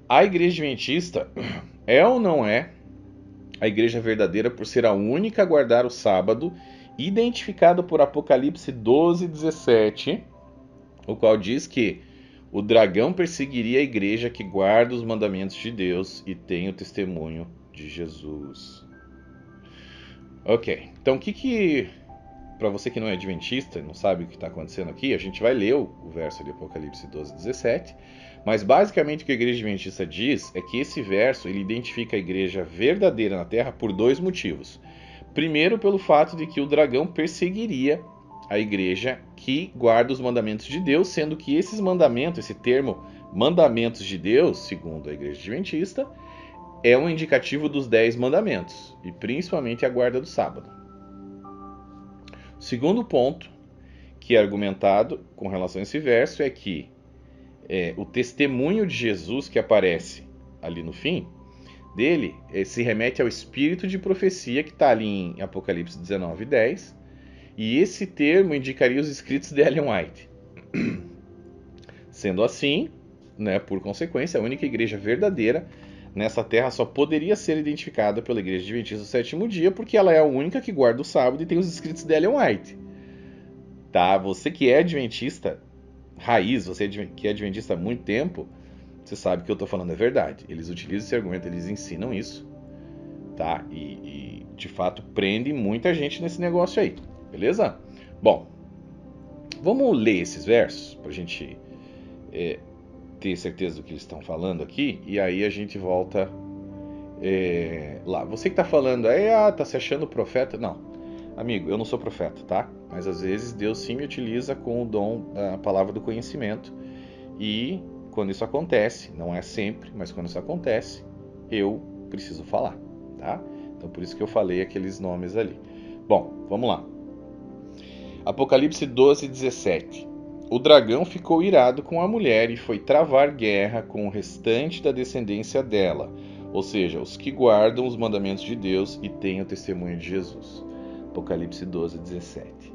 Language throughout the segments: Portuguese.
A igreja adventista é ou não é a igreja verdadeira por ser a única a guardar o sábado, identificada por Apocalipse 12:17, o qual diz que o dragão perseguiria a igreja que guarda os mandamentos de Deus e tem o testemunho de Jesus. Ok, então para você que não é adventista, não sabe o que está acontecendo aqui, a gente vai ler o verso de Apocalipse 12:17, mas basicamente o que a igreja adventista diz é que esse verso ele identifica a igreja verdadeira na Terra por dois motivos. Primeiro, pelo fato de que o dragão perseguiria a igreja que guarda os mandamentos de Deus, sendo que esses mandamentos, esse termo mandamentos de Deus, segundo a igreja adventista, é um indicativo dos 10 mandamentos, e principalmente a guarda do sábado. O segundo ponto que é argumentado com relação a esse verso é que o testemunho de Jesus que aparece ali no fim dele se remete ao espírito de profecia que está ali em Apocalipse 19:10, e esse termo indicaria os escritos de Ellen White. Sendo assim, né, por consequência, a única igreja verdadeira nessa terra só poderia ser identificada pela igreja adventista do sétimo dia, porque ela é a única que guarda o sábado e tem os escritos de Ellen White. Tá? Você que é adventista raiz, você que é adventista há muito tempo, você sabe que eu estou falando é verdade. Eles utilizam esse argumento, eles ensinam isso, tá? E de fato prende muita gente nesse negócio aí, beleza? Bom, vamos ler esses versos para a gente ter certeza do que eles estão falando aqui, e aí a gente volta lá. Você que está falando, tá se achando profeta? Não, amigo, eu não sou profeta, tá? Mas às vezes Deus sim me utiliza com o dom da palavra do conhecimento, e quando isso acontece, não é sempre, mas quando isso acontece, eu preciso falar, tá? Então por isso que eu falei aqueles nomes ali. Bom, vamos lá. Apocalipse 12:17. O dragão ficou irado com a mulher e foi travar guerra com o restante da descendência dela, ou seja, os que guardam os mandamentos de Deus e têm o testemunho de Jesus. Apocalipse 12:17.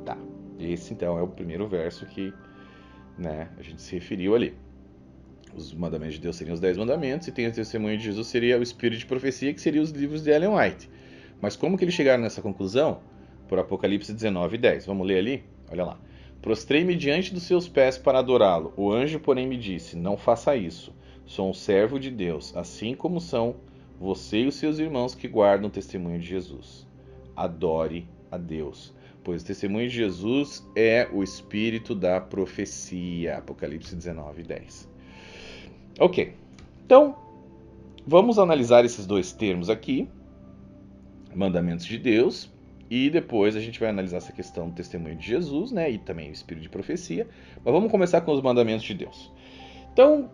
Tá, esse então é o primeiro verso que, né, a gente se referiu ali. Os mandamentos de Deus seriam os 10 mandamentos e tem o testemunho de Jesus seria o espírito de profecia, que seria os livros de Ellen White. Mas como que eles chegaram nessa conclusão? Por Apocalipse 19:10. Vamos ler ali? Olha lá. Prostrei-me diante dos seus pés para adorá-lo. O anjo, porém, me disse: não faça isso. Sou um servo de Deus, assim como são você e os seus irmãos que guardam o testemunho de Jesus. Adore a Deus, pois o testemunho de Jesus é o espírito da profecia. Apocalipse 19:10. Ok, então vamos analisar esses dois termos aqui, mandamentos de Deus, e depois a gente vai analisar essa questão do testemunho de Jesus, né, e também o espírito de profecia. Mas vamos começar com os mandamentos de Deus. Então,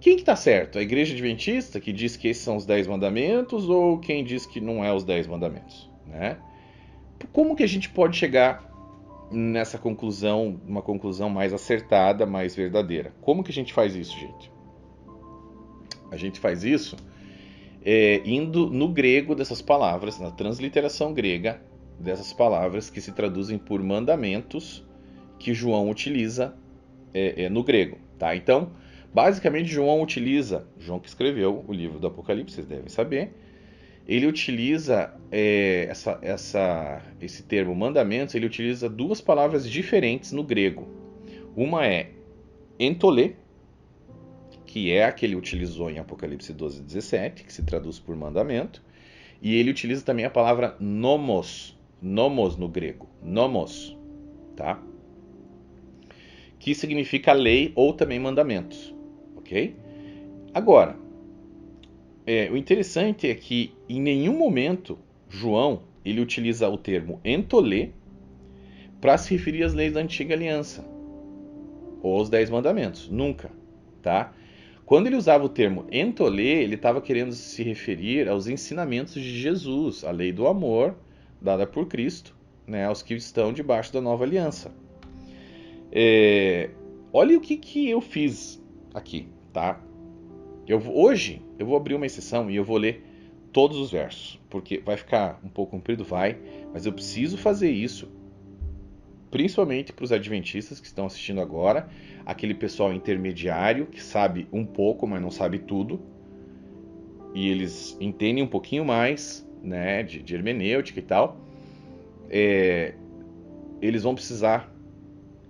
quem que está certo? A igreja adventista, que diz que esses são os 10 mandamentos, ou quem diz que não é os 10 mandamentos? Né? Como que a gente pode chegar nessa conclusão, uma conclusão mais acertada, mais verdadeira? Como que a gente faz isso, gente? A gente faz isso indo no grego dessas palavras, na transliteração grega dessas palavras que se traduzem por mandamentos que João utiliza no grego. Tá? Então, basicamente, João que escreveu o livro do Apocalipse, vocês devem saber, ele utiliza esse termo mandamentos, ele utiliza duas palavras diferentes no grego. Uma é entolê, que é a que ele utilizou em Apocalipse 12:17, que se traduz por mandamento, e ele utiliza também a palavra nomos no grego, nomos, tá? Que significa lei ou também mandamentos, ok? Agora, o interessante é que em nenhum momento João ele utiliza o termo entolê para se referir às leis da antiga aliança ou aos 10 mandamentos, nunca, tá? Quando ele usava o termo entolê, ele estava querendo se referir aos ensinamentos de Jesus, a lei do amor dada por Cristo, né, aos que estão debaixo da nova aliança. Olha o que eu fiz aqui, tá? Hoje eu vou abrir uma exceção e eu vou ler todos os versos, porque vai ficar um pouco comprido, mas eu preciso fazer isso principalmente para os adventistas que estão assistindo agora, aquele pessoal intermediário que sabe um pouco, mas não sabe tudo, e eles entendem um pouquinho mais, né, de hermenêutica e tal. Eles vão precisar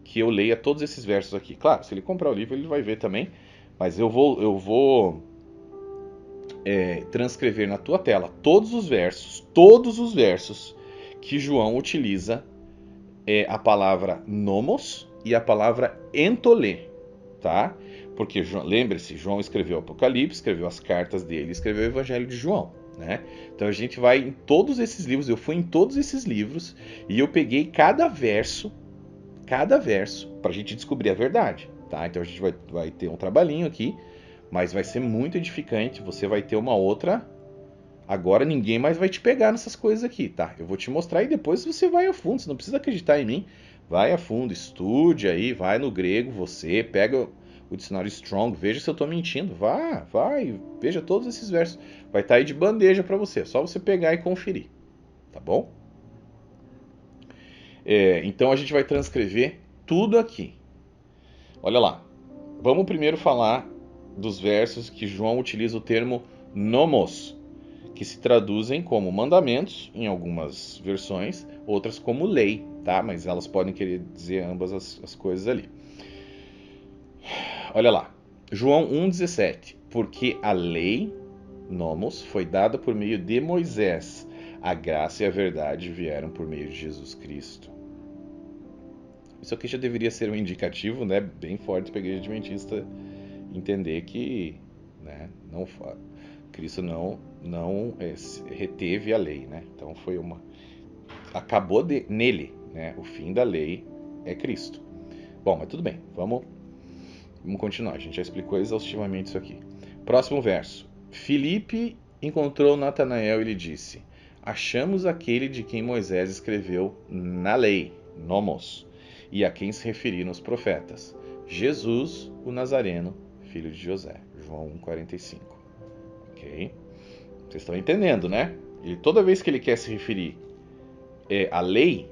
que eu leia todos esses versos aqui. Claro, se ele comprar o livro, ele vai ver também, mas eu vou transcrever na tua tela todos os versos que João utiliza a palavra nomos e a palavra entolê, tá? Porque, lembre-se, João escreveu o Apocalipse, escreveu as cartas dele, escreveu o Evangelho de João, né? Então a gente vai em todos esses livros, eu fui em todos esses livros e eu peguei cada verso, para a gente descobrir a verdade, tá? Então a gente vai ter um trabalhinho aqui, mas vai ser muito edificante, você vai ter uma outra. Agora ninguém mais vai te pegar nessas coisas aqui, tá? Eu vou te mostrar e depois você vai a fundo, você não precisa acreditar em mim. Vai a fundo, estude aí, vai no grego, você pega o dicionário Strong, veja se eu tô mentindo. Vai, veja todos esses versos. Vai estar aí de bandeja para você, é só você pegar e conferir, tá bom? Então a gente vai transcrever tudo aqui. Olha lá, vamos primeiro falar dos versos que João utiliza o termo nomos, que se traduzem como mandamentos, em algumas versões, outras como lei, tá? Mas elas podem querer dizer ambas as coisas ali. Olha lá, João 1,17. Porque a lei, nomos, foi dada por meio de Moisés. A graça e a verdade vieram por meio de Jesus Cristo. Isso aqui já deveria ser um indicativo, né, bem forte para a igreja adventista entender que, né, Cristo não reteve a lei, né? Então acabou nele, né? O fim da lei é Cristo. Bom, mas tudo bem, vamos continuar. A gente já explicou exaustivamente isso aqui. Próximo verso. Filipe encontrou Natanael e lhe disse: achamos aquele de quem Moisés escreveu na lei, nomos, e a quem se referiram os profetas, Jesus, o Nazareno, filho de José. João 1,45. Ok? Vocês estão entendendo, né? E toda vez que ele quer se referir à lei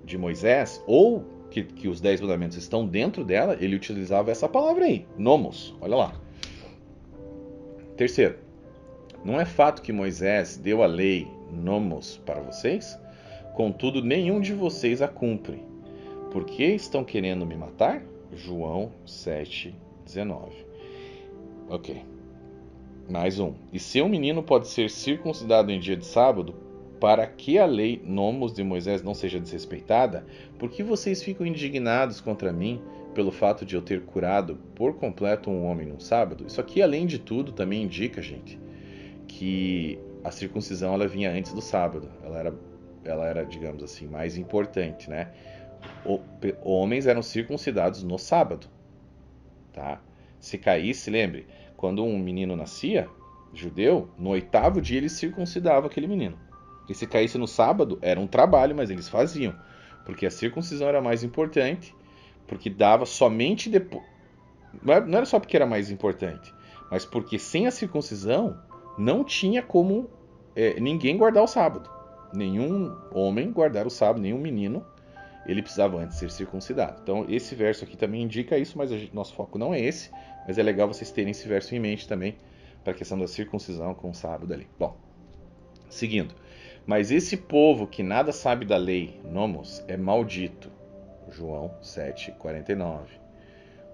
de Moisés, ou que os 10 mandamentos estão dentro dela, ele utilizava essa palavra aí, nomos. Olha lá. Terceiro, não é fato que Moisés deu a lei nomos para vocês? Contudo, nenhum de vocês a cumpre. Por que estão querendo me matar? João 7,19. Ok. Mais um. E se um menino pode ser circuncidado em dia de sábado, para que a lei nomos de Moisés não seja desrespeitada, por que vocês ficam indignados contra mim pelo fato de eu ter curado por completo um homem num sábado? Isso aqui, além de tudo, também indica, gente, que a circuncisão ela vinha antes do sábado. Ela era, digamos assim, mais importante, né? Homens eram circuncidados no sábado, tá? Se caísse, lembre, quando um menino nascia, judeu, no 8º dia eles circuncidavam aquele menino. E se caísse no sábado, era um trabalho, mas eles faziam. Porque a circuncisão era mais importante, porque dava somente depois. Não era só porque era mais importante, mas porque sem a circuncisão não tinha como ninguém guardar o sábado. Nenhum homem guardar o sábado, nenhum menino, ele precisava antes ser circuncidado. Então esse verso aqui também indica isso, mas nosso foco não é esse. Mas é legal vocês terem esse verso em mente também, para a questão da circuncisão com o sábado ali. Bom, seguindo. Mas esse povo que nada sabe da lei, nomos, é maldito. João 7,49.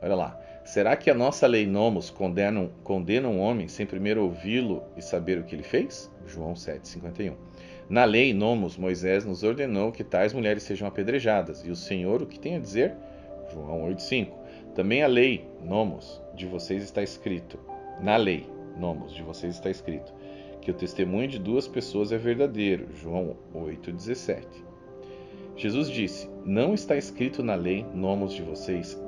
Olha lá. Será que a nossa lei nomos condena um homem sem primeiro ouvi-lo e saber o que ele fez? João 7,51. Na lei nomos, Moisés nos ordenou que tais mulheres sejam apedrejadas. E o Senhor o que tem a dizer? João 8,5. Também a lei nomos de vocês está escrito. Na lei nomos de vocês está escrito que o testemunho de 2 pessoas é verdadeiro. João 8,17. Jesus disse: não está escrito na lei nomos de vocês,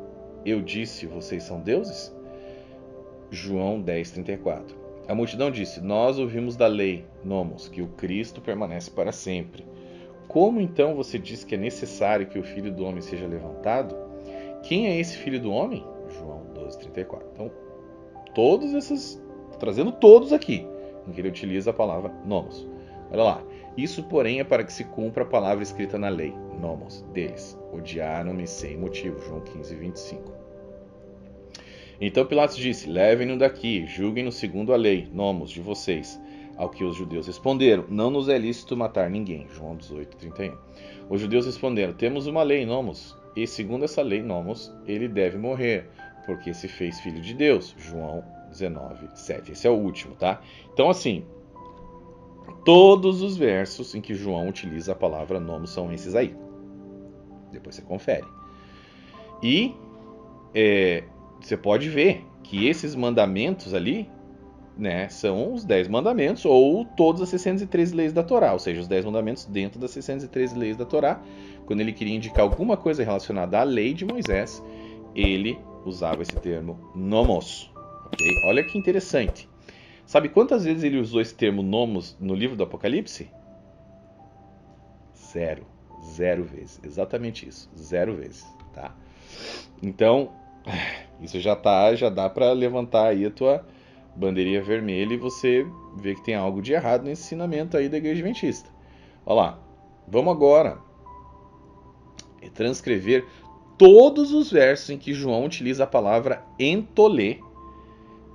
eu disse, vocês são deuses? João 10,34. A multidão disse: nós ouvimos da lei, nomos, que o Cristo permanece para sempre. Como então você diz que é necessário que o Filho do Homem seja levantado? Quem é esse Filho do Homem? João 12,34. Então, trazendo todos aqui, em que ele utiliza a palavra nomos. Olha lá. Isso, porém, é para que se cumpra a palavra escrita na lei, nomos, deles. Odiaram-me sem motivo. João 15, 25. Então Pilatos disse: levem-no daqui, julguem-no segundo a lei, nomos, de vocês. Ao que os judeus responderam: não nos é lícito matar ninguém. João 18, 31. Os judeus responderam: temos uma lei, nomos, e segundo essa lei, nomos, ele deve morrer, porque se fez filho de Deus. João 19, 7. Esse é o último, tá? Então, assim, todos os versos em que João utiliza a palavra nomos são esses aí. Depois você confere. E você pode ver que esses mandamentos ali, né, são os 10 mandamentos ou todas as 613 leis da Torá, ou seja, os 10 mandamentos dentro das 613 leis da Torá. Quando ele queria indicar alguma coisa relacionada à lei de Moisés, ele usava esse termo nomos. Okay? Olha que interessante. Sabe quantas vezes ele usou esse termo nomos no livro do Apocalipse? 0. 0 vezes. Exatamente isso. 0 vezes. Tá? Então, isso já dá para levantar aí a tua bandeirinha vermelha e você vê que tem algo de errado nesse ensinamento aí da Igreja Adventista. Olha lá. Vamos agora transcrever todos os versos em que João utiliza a palavra entolê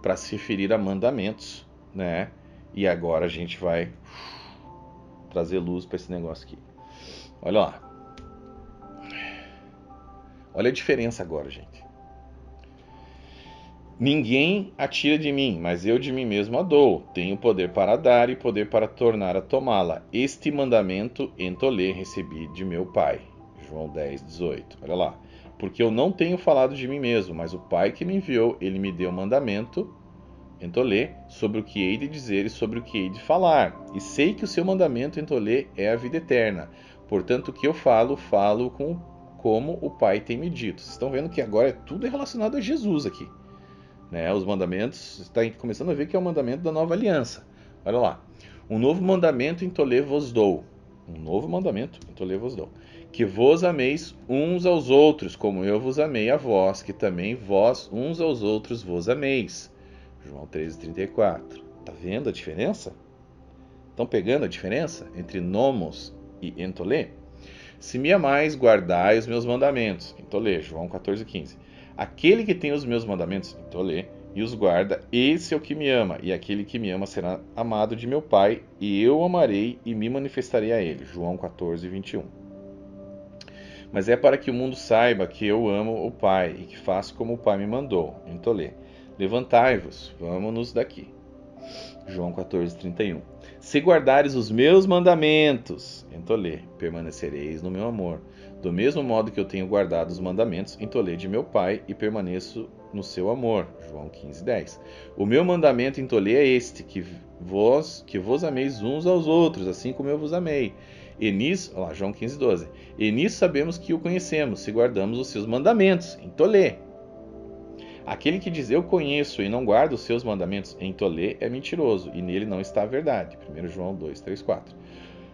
para se referir a mandamentos, né? E agora a gente vai trazer luz para esse negócio aqui. Olha lá. Olha a diferença agora, gente. Ninguém a tira de mim, mas eu de mim mesmo a dou. Tenho poder para dar e poder para tornar a tomá-la. Este mandamento entolê recebi de meu Pai. João 10, 18. Olha lá. Porque eu não tenho falado de mim mesmo, mas o Pai que me enviou, ele me deu mandamento, entolê, sobre o que hei de dizer e sobre o que hei de falar. E sei que o seu mandamento, entolê, é a vida eterna. Portanto, o que eu falo como o Pai tem me dito. Vocês estão vendo que agora é tudo relacionado a Jesus aqui. Né? Os mandamentos, está começando a ver que é o mandamento da nova aliança. Olha lá. Um novo mandamento entolê vos dou. Um novo mandamento entolê vos dou. Que vos ameis uns aos outros, como eu vos amei a vós, que também vós uns aos outros vos ameis. João 13:34. Tá vendo a diferença? Estão pegando a diferença entre nomos e entolê? Se me amais, guardai os meus mandamentos. Entolê, João 14:15. Aquele que tem os meus mandamentos, entolê, e os guarda, esse é o que me ama, e aquele que me ama será amado de meu Pai, e eu o amarei e me manifestarei a ele. João 14:21. Mas é para que o mundo saiba que eu amo o Pai, e que faço como o Pai me mandou. Entolê. Levantai-vos, vamos-nos daqui. João 14:31. Se guardares os meus mandamentos, entolê, permanecereis no meu amor. Do mesmo modo que eu tenho guardado os mandamentos, entolê de meu Pai e permaneço no seu amor. João 15:10. O meu mandamento, entolê, é este, que vos ameis uns aos outros, assim como eu vos amei. E nisso, João 15:12. E nisso sabemos que o conhecemos, se guardamos os seus mandamentos, entolê. Aquele que diz eu conheço e não guarda os seus mandamentos, entolê, é mentiroso, e nele não está a verdade. 1 João 2, 3, 4.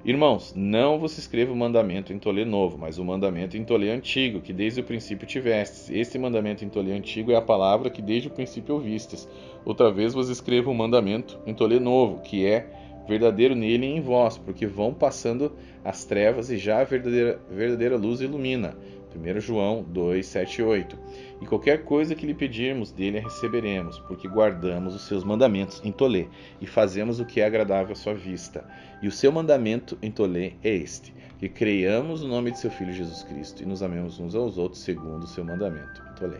Irmãos, não vos escrevo o mandamento entolê novo, mas o mandamento entolê antigo, que desde o princípio tivestes. Este mandamento entolê antigo é a palavra que desde o princípio ouvistes. Outra vez vos escrevo o mandamento entolê novo, que é verdadeiro nele e em vós, porque vão passando as trevas e já a verdadeira luz ilumina. 1 João 2, 7 e 8. E qualquer coisa que lhe pedirmos dele a receberemos, porque guardamos os seus mandamentos, entolê, e fazemos o que é agradável à sua vista. E o seu mandamento, entolê, é este, que creiamos no nome de seu Filho Jesus Cristo e nos amemos uns aos outros segundo o seu mandamento, entolê.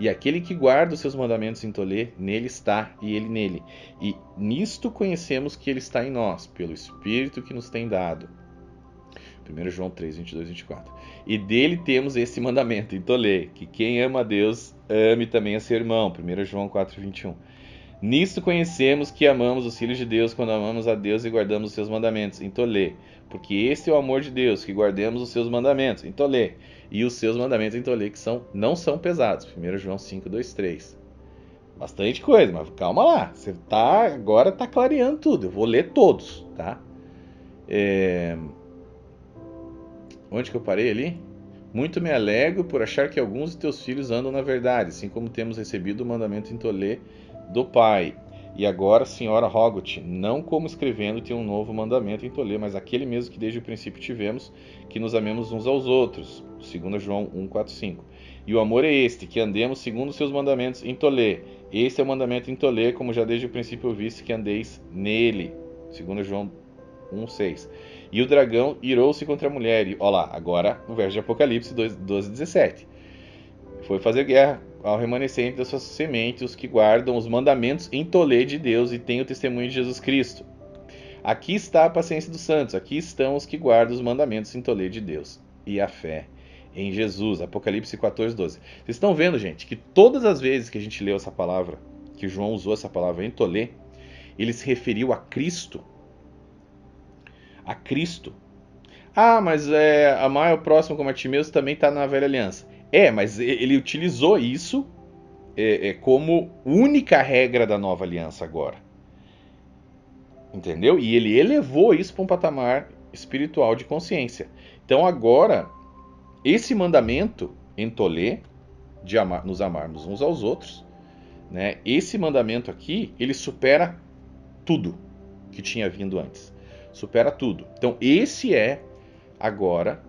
E aquele que guarda os seus mandamentos, entolê, nele está e ele nele. E nisto conhecemos que ele está em nós, pelo Espírito que nos tem dado. 1 João 3, 22 e 24. E dele temos esse mandamento, entolê, que quem ama a Deus, ame também a seu irmão. 1 João 4, 21. Nisto conhecemos que amamos os filhos de Deus, quando amamos a Deus e guardamos os seus mandamentos, entolê. Porque este é o amor de Deus, que guardemos os seus mandamentos, entolê. E os seus mandamentos, entolê, que não são pesados. 1 João 5, 2, 3. Bastante coisa, mas calma lá. Você agora está clareando tudo. Eu vou ler todos, tá? Onde que eu parei ali? Muito me alegro por achar que alguns de teus filhos andam na verdade, assim como temos recebido o mandamento entolê do Pai. E agora, senhora Hogot, não como escrevendo-te um novo mandamento em tolê, mas aquele mesmo que desde o princípio tivemos, que nos amemos uns aos outros. 2 João 1, 4, 5. E o amor é este, que andemos segundo os seus mandamentos em tolê. Este é o mandamento em tolê, como já desde o princípio ouviste que andeis nele. 2 João 1, 6. E o dragão irou-se contra a mulher. E, ó lá, agora o verso de Apocalipse 12, 17. Foi fazer guerra ao remanescente da sua semente, os que guardam os mandamentos em tolê de Deus e têm o testemunho de Jesus Cristo. Aqui está a paciência dos santos, aqui estão os que guardam os mandamentos em tolê de Deus e a fé em Jesus. Apocalipse 14, 12. Vocês estão vendo, gente, que todas as vezes que a gente leu essa palavra, que João usou essa palavra em tolê, ele se referiu a Cristo. A Cristo. Ah, mas amar o próximo como a ti mesmo também está na velha aliança. Mas ele utilizou isso como única regra da nova aliança agora. Entendeu? E ele elevou isso para um patamar espiritual de consciência. Então agora, esse mandamento em tolê, de nos amarmos uns aos outros, né? Esse mandamento aqui, ele supera tudo que tinha vindo antes. Supera tudo. Então esse é agora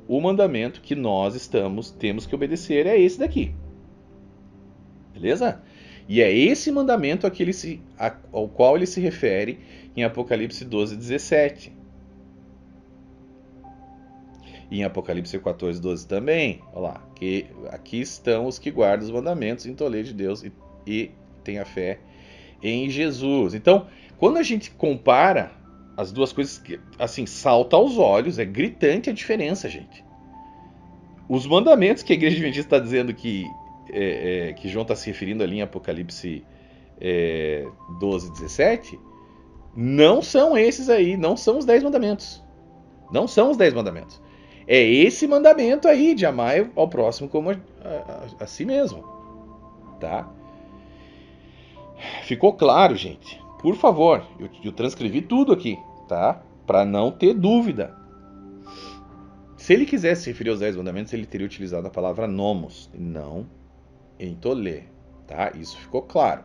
o mandamento que nós temos que obedecer, é esse daqui. Beleza? E é esse mandamento ao qual ele se refere em Apocalipse 12, 17. E em Apocalipse 14, 12 também. Olha lá. Que aqui estão os que guardam os mandamentos em tolê de Deus e têm a fé em Jesus. Então, quando a gente compara as duas coisas, assim, salta aos olhos, é gritante a diferença, gente. Os mandamentos que a Igreja Adventista está dizendo que João está se referindo ali em Apocalipse 12, 17, não são esses aí, não são os 10 mandamentos. Não são os 10 mandamentos. É esse mandamento aí de amar ao próximo como a si mesmo. Tá? Ficou claro, gente? Por favor, eu transcrevi tudo aqui, tá? Para não ter dúvida. Se ele quisesse se referir aos 10 mandamentos, ele teria utilizado a palavra nomos, não em tolê, tá? Isso ficou claro.